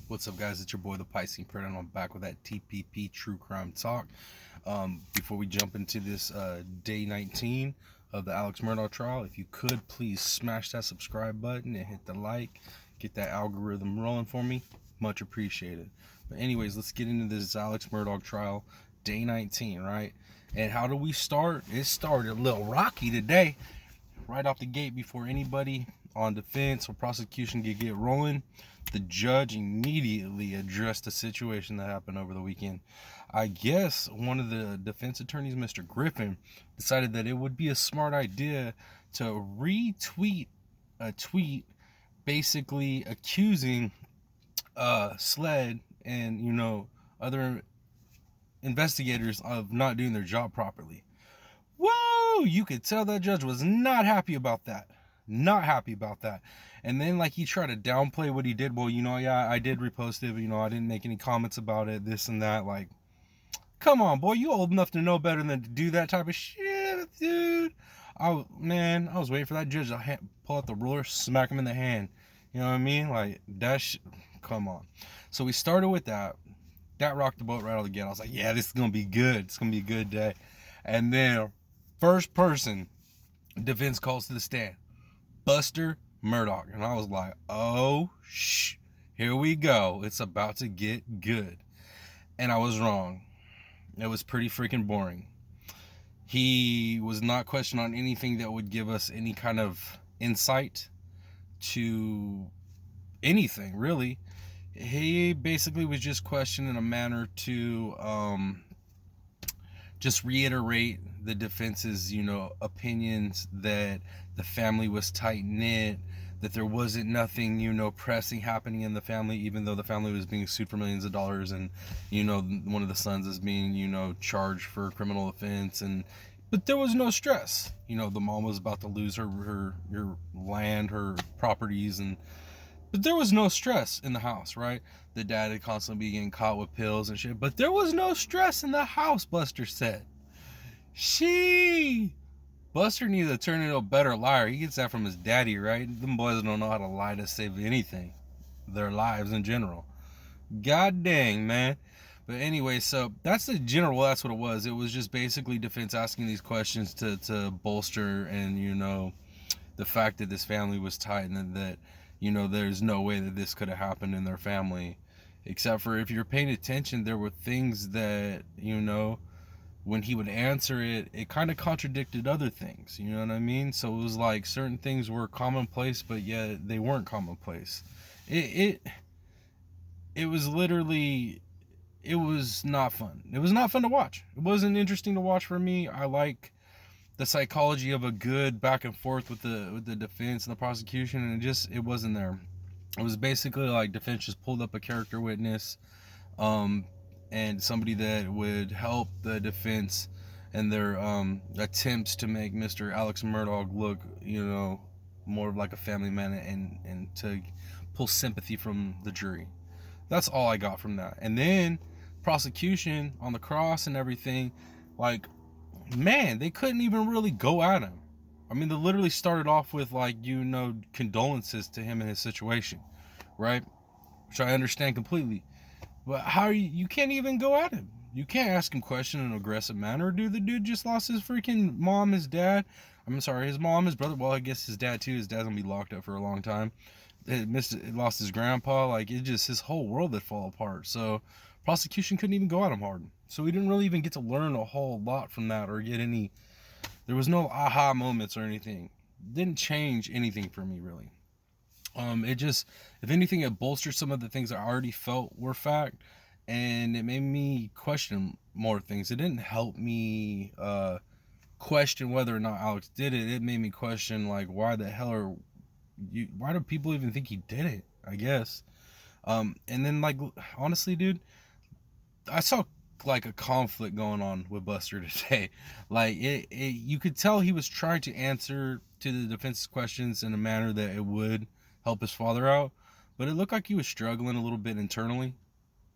What's up, guys? It's your boy, the Piscine Predator, and I'm back with that TPP True Crime Talk. Before we jump into this day 19 of the Alex Murdaugh trial, if you could, please smash that subscribe button and hit the like. Get that algorithm rolling for me. Much appreciated. But anyways, let's get into this Alex Murdaugh trial, day 19, right? And how do we start? It started a little rocky today. Right off the gate, before anybody on defense or prosecution could get rolling, the judge immediately addressed the situation that happened over the weekend. I guess one of the defense attorneys, Mr. Griffin, decided that it would be a smart idea to retweet a tweet basically accusing SLED and other investigators of not doing their job properly. Whoa, you could tell that judge was not happy about that. Not happy about that. And then he tried to downplay what he did. Well, yeah, I did repost it, but I didn't make any comments about it, this and that. Come on, boy, you old enough to know better than to do that type of shit, dude. I was waiting for that judge to pull out the ruler, smack him in the hand. You know what I mean? Come on. So we started with that. That rocked the boat right out of the gate. I was like, yeah, this is going to be good. It's going to be a good day. And then first person defense calls to the stand, Buster Murdaugh. And I was like, oh, here we go. It's about to get good. And I was wrong. It was pretty freaking boring. He was not questioned on anything that would give us any kind of insight to anything, really. He basically was just questioned in a manner to just reiterate the defense's, opinions that the family was tight-knit, that there wasn't nothing, pressing happening in the family, even though the family was being sued for millions of dollars, and, one of the sons is being, charged for criminal offense, but there was no stress. The mom was about to lose her land, her properties, but there was no stress in the house, right? The dad had constantly be getting caught with pills and shit, but there was no stress in the house, Buster said. Buster needs to turn into a better liar. He gets that from his daddy, right? Them boys don't know how to lie to save anything. Their lives in general. God dang, man. But anyway, so that's what it was. It was just basically defense asking these questions to bolster and, the fact that this family was tight and that, there's no way that this could have happened in their family. Except for if you're paying attention, there were things that, when he would answer it, it kind of contradicted other things. You know what I mean? So it was like certain things were commonplace, but yet they weren't commonplace. It was literally, it was not fun. It was not fun to watch. It wasn't interesting to watch for me. I like the psychology of a good back and forth with the defense and the prosecution, and it wasn't there. It was basically like defense just pulled up a character witness, and somebody that would help the defense and their attempts to make Mr. Alex Murdaugh look, more like a family man and to pull sympathy from the jury. That's all I got from that. And then prosecution on the cross and everything, man, they couldn't even really go at him. I mean, they literally started off with condolences to him and his situation, right? Which I understand completely. But how you can't even go at him. You can't ask him questions in an aggressive manner, dude. The dude just lost his freaking mom, his dad. I'm sorry, his mom, his brother. Well, I guess his dad too. His dad's gonna be locked up for a long time. It lost his grandpa. His whole world had fall apart. So prosecution couldn't even go at him hard. So we didn't really even get to learn a whole lot from that or get any. There was no aha moments or anything. Didn't change anything for me, really. It just, if anything, it bolstered some of the things I already felt were fact, and it made me question more things. It didn't help me question whether or not Alex did it. It made me question why the hell why do people even think he did it? I guess. And then honestly, dude, I saw a conflict going on with Buster today. You could tell he was trying to answer to the defense's questions in a manner that it would help his father out, but it looked like he was struggling a little bit internally.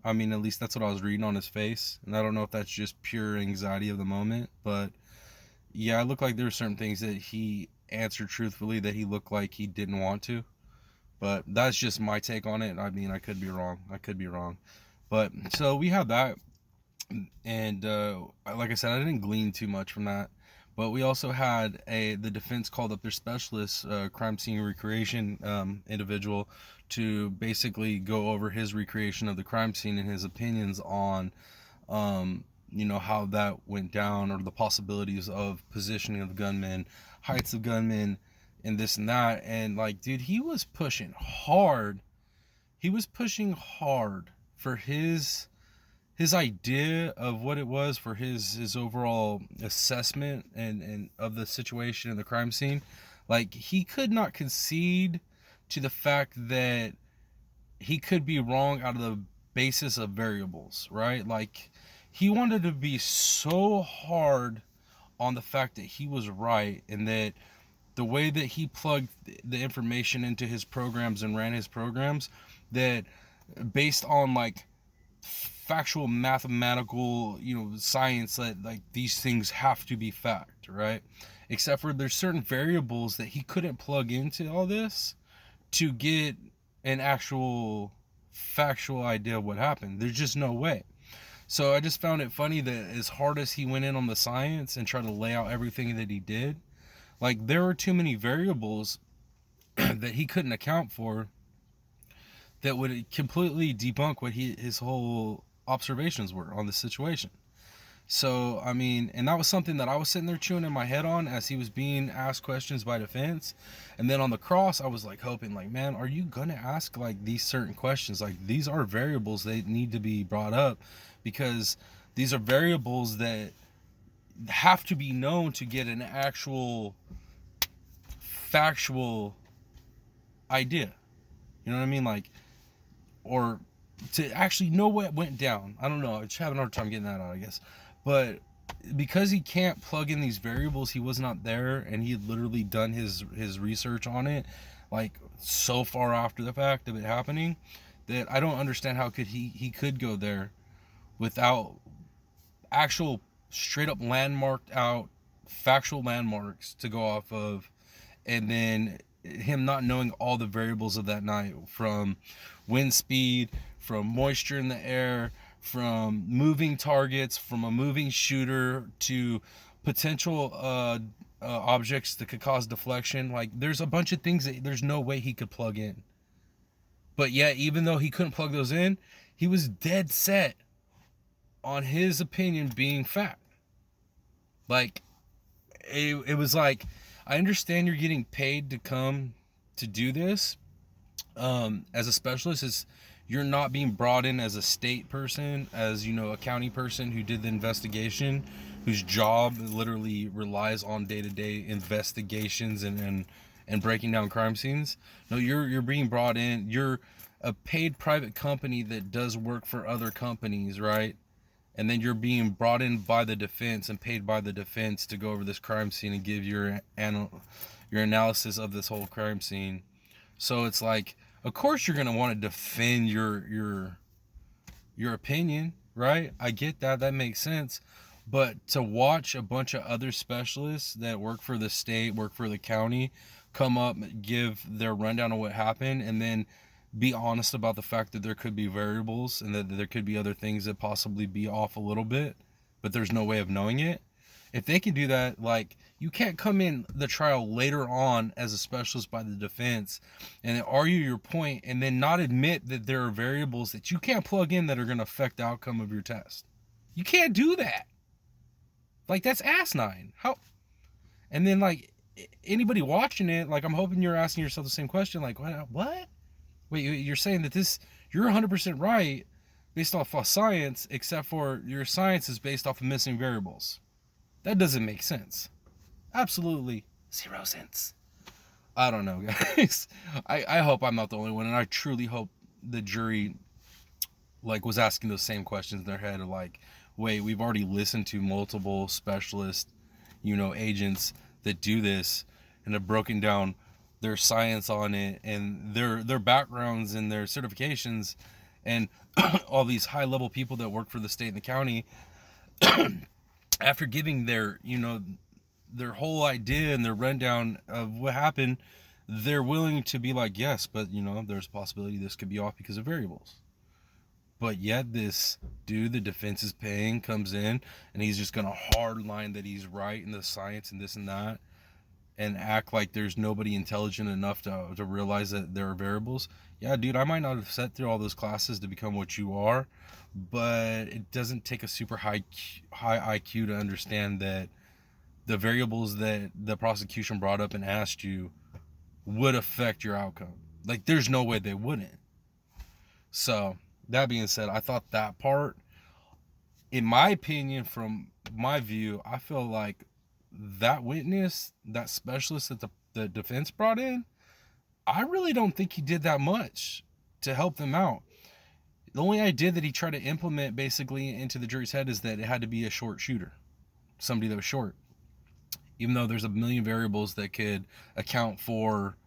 I mean, at least that's what I was reading on his face, and I don't know if that's just pure anxiety of the moment, but yeah, it looked like there were certain things that he answered truthfully that he looked like he didn't want to. But that's just my take on it. I mean, I could be wrong. But so we have that, and like I said, I didn't glean too much from that. But we also had the defense called up their specialist, crime scene recreation individual, to basically go over his recreation of the crime scene and his opinions on, how that went down, or the possibilities of positioning of gunmen, heights of gunmen, and this and that. And like, dude, he was pushing hard. For his idea of what it was, for his overall assessment and of the situation in the crime scene. Like, he could not concede to the fact that he could be wrong out of the basis of variables, right? Like, he wanted to be so hard on the fact that he was right, and that the way that he plugged the information into his programs and ran his programs, that based on like factual mathematical science, that like these things have to be fact, right? Except for there's certain variables that he couldn't plug into all this to get an actual factual idea of what happened. There's just no way. So I just found it funny that as hard as he went in on the science and tried to lay out everything that he did, like, there were too many variables that he couldn't account for that would completely debunk what his whole observations were on the situation. So, I mean, and that was something that I was sitting there chewing in my head on as he was being asked questions by defense. And then on the cross, I was like hoping, like, man, are you gonna ask like these certain questions? Like, these are variables that need to be brought up, because these are variables that have to be known to get an actual factual idea. You know what I mean? Like, or to actually know what went down. I don't know. I'm just having a hard time getting that out, I guess. But because he can't plug in these variables, he was not there, and he had literally done his research on it, like, so far after the fact of it happening, that I don't understand how he could go there without actual straight up landmarked out factual landmarks to go off of, and then him not knowing all the variables of that night, from wind speed, from moisture in the air, from moving targets, from a moving shooter, to potential objects that could cause deflection. Like, there's a bunch of things that there's no way he could plug in. But yet, even though he couldn't plug those in, he was dead set on his opinion being fact. Like, it was like, I understand you're getting paid to come to do this as a specialist. Is you're not being brought in as a state person, as a county person who did the investigation, whose job literally relies on day-to-day investigations and breaking down crime scenes. No, you're being brought in. You're a paid private company that does work for other companies, right? And then you're being brought in by the defense and paid by the defense to go over this crime scene and give your analysis of this whole crime scene. So it's like, of course you're gonna want to defend your opinion, right? I get that. That makes sense. But to watch a bunch of other specialists that work for the state, work for the county, come up, give their rundown of what happened, and then be honest about the fact that there could be variables and that there could be other things that possibly be off a little bit, but there's no way of knowing it. If they can do that, like, you can't come in the trial later on as a specialist by the defense and argue your point and then not admit that there are variables that you can't plug in that are going to affect the outcome of your test. You can't do that. Like, that's asinine. How? And then, like, anybody watching it, like, I'm hoping you're asking yourself the same question, like, what? Wait, you're saying that you're 100% right based off of science, except for your science is based off of missing variables. That doesn't make sense. Absolutely 0 sense. I don't know, guys. I hope I'm not the only one, and I truly hope the jury, like, was asking those same questions in their head of, like, wait, we've already listened to multiple specialist, agents that do this and have broken down their science on it and their backgrounds and their certifications, and all these high level people that work for the state and the county, after giving their whole idea and their rundown of what happened, they're willing to be like, yes, but there's a possibility this could be off because of variables. But yet this dude the defense is paying comes in and he's just gonna hardline that he's right in the science and this and that, and act like there's nobody intelligent enough to realize that there are variables. Yeah, dude, I might not have sat through all those classes to become what you are, but it doesn't take a super high IQ to understand that the variables that the prosecution brought up and asked you would affect your outcome. Like, there's no way they wouldn't. So that being said, I thought that part, in my opinion, from my view, I feel like that witness, that specialist that the defense brought in, I really don't think he did that much to help them out. The only idea that he tried to implement basically into the jury's head is that it had to be a short shooter, somebody that was short, even though there's a million variables that could account for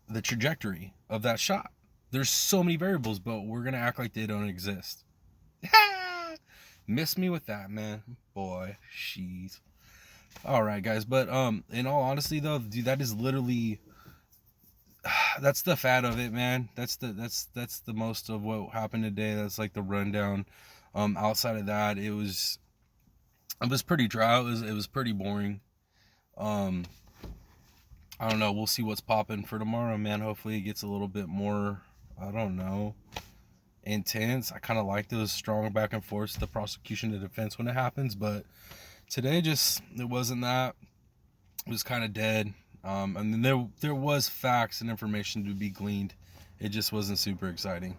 the trajectory of that shot. There's so many variables, but we're gonna act like they don't exist. Miss me with that, man. Boy, she's all right, guys. But in all honesty, though, dude, that is literally, that's the fat of it, man. That's the most of what happened today. That's like the rundown. Outside of that, it was pretty dry. It was pretty boring. I don't know. We'll see what's popping for tomorrow, man. Hopefully it gets a little bit more, I don't know, intense. I kind of like those strong back and forths, the prosecution to defense when it happens, but today it wasn't that. It was kind of dead. And then there was facts and information to be gleaned. It just wasn't super exciting.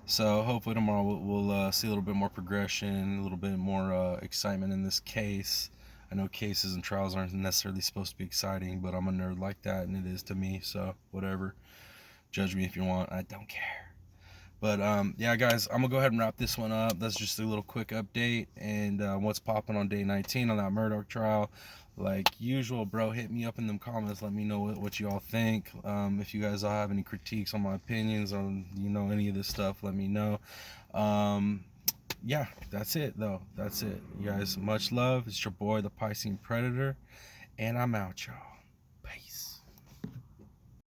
So hopefully tomorrow we'll see a little bit more progression, a little bit more excitement in this case. I know cases and trials aren't necessarily supposed to be exciting, but I'm a nerd like that, and it is to me, so whatever. Judge me if you want. I don't care. But yeah, guys, I'm gonna go ahead and wrap this one up. That's just a little quick update and what's popping on day 19 on that Murdaugh trial. Like usual, bro, hit me up in them comments. Let me know what you all think. If you guys all have any critiques on my opinions on any of this stuff, let me know. Yeah, that's it though. That's it. You guys, much love. It's your boy, the Piscean Predator, and I'm out, y'all.